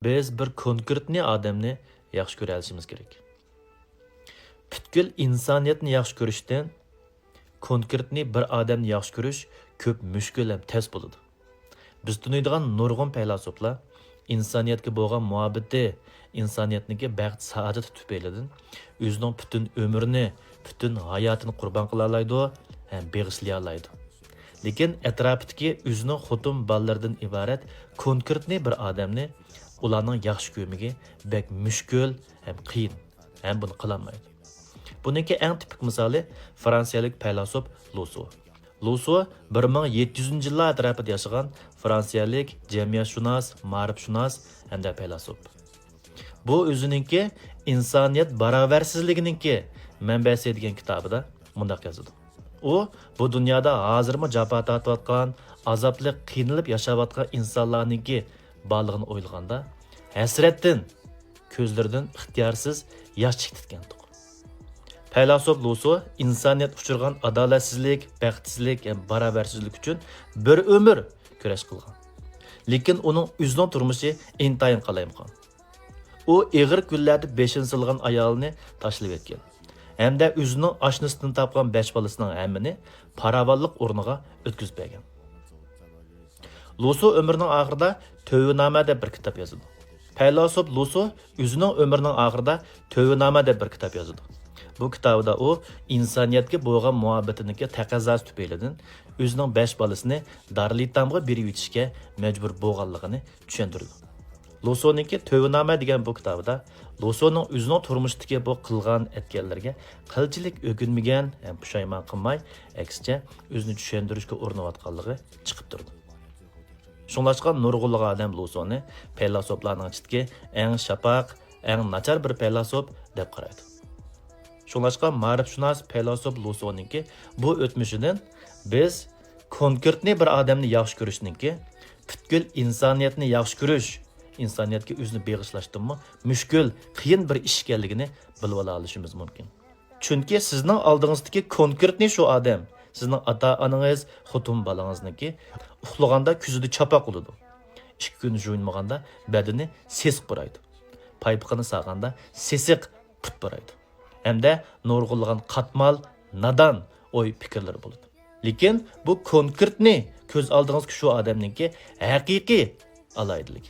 Biz bir konkretni odamni yaxshi ko'ra olishimiz kerak. Butkul insoniyatni yaxshi ko'rishdan konkretni bir odamni yaxshi ko'rish ko'p mushkul ham tez bo'ladi. Biz tunuydigan nurg'un faylasuflar insoniyatga bo'lgan muhabbati, insoniyatniki baxt saodati tufaylidan o'zining butun umrini, butun hayotini qurbon qila oladi ham beg'ishlay oladi. Lekin atrofidagi o'zining xotin bolalardan iborat konkretni bir odamni ularning yaxshi ko'rmagi bek mushkul ham qiyin ham buni qilolmaydi. Buningki eng tipik misoli fransiyalik faylasuf Luso. Luso 1700-yillar atrofida yashagan fransiyalik jamiyatshunos, ma'rifshunos hamda faylasuf. Bu o'zininki insoniyat barobarsizligininki manbasi degan kitobida mundaq yozadi. U bu dunyoda hozirmi jafo tortayotgan, azobli qiynalib yashayotgan insonlarningki borlig'ini o'ylaganda hasratdan ko'zlaridan ixtiyorsiz yosh chiqitgan. Faylasuf Luso insoniyat uchirgan adolatsizlik, baxtsizlik va barobarsizlik uchun bir umr kurash qilgan. Lekin uning o'zining turmushi intayin qalayimqon. U ig'ir kunlarda beshin silgan ayolini tashlab ketgan. Hamda o'zining oshnasidan topgan 5 bolasining hammini paravallik o'rniga o'tkazib bergan. Luso umrining oxirida Tövbenoma deb bir kitob yozadi. Faylasuf Luso o'zining umrining oxirida Tövbenoma deb bir kitob yozadi. Bu kitobda u insoniyatga bo'lgan muhabbatiniki taqozosi tufaylidan o'zining 5 bolasini Darlitamga berib yetishga majbur bo'lganligini tushuntirdi. Luso'ningki Tövbenoma degan bu kitobda Luso'ning o'zining turmushdagi bu qilgan etganlarga qilchilik o'kinmagan, ham pushaymon qilmay, aksicha o'zini tushuntirishga urinayotganligi chiqib turdi. Shunlashqa nurg'unliq odam Luso'ni faylasuflarning ichidagi eng shafaq, eng nachar bir faylasuf deb qaraydi. Shunlashqa ma'rifshunos faylasuf Luso'ningki bu o'tmishidan biz konkretni bir odamni yaxshi ko'rishninki butkul insoniyatni yaxshi ko'rish, insoniyatga o'zini beg'ishlashdimi mushkul, qiyin bir ish ekanligini bilib ola olishimiz mumkin. Chunki sizning oldingizdagi konkretni shu odam, sizning ota-onangiz, xotin bolangizniki uxlaganda ko'zida chapoq bo'ladi. 2 kun yuvmaganda badani sesiq bo'ladi. Paypiqini saqanda sesiq put bo'ladi. Hamda nurg'unlagan qatmal, nadan o'y fikrlar bo'ladi. Lekin bu konkretni ko'z oldingizga shu odamningki haqiqiy alaydilik.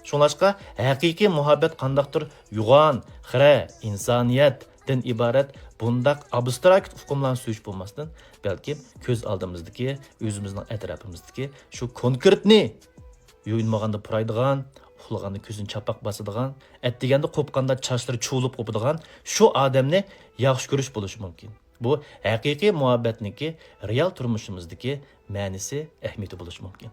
Shunlashqa haqiqiy muhabbat qandaqdir yo'g'on, xira, insoniyatdan iborat bundaq abstrakt hukmlarni suyish bo'lmasdan, balki ko'z oldimizdagi, o'zimizning atrofimizdagi shu konkretni yo'yinmaganda puraydigan, uxlaganda ko'zini chapoq bosadigan, atdiganda qo'pqanda chochlari chuvilib qo'padigan shu odamni yaxshi ko'rish bo'lishi mumkin. Bu haqiqiy muhabbatniki real turmushimizdagi ma'nisi, ahamiyati bo'lishi mumkin.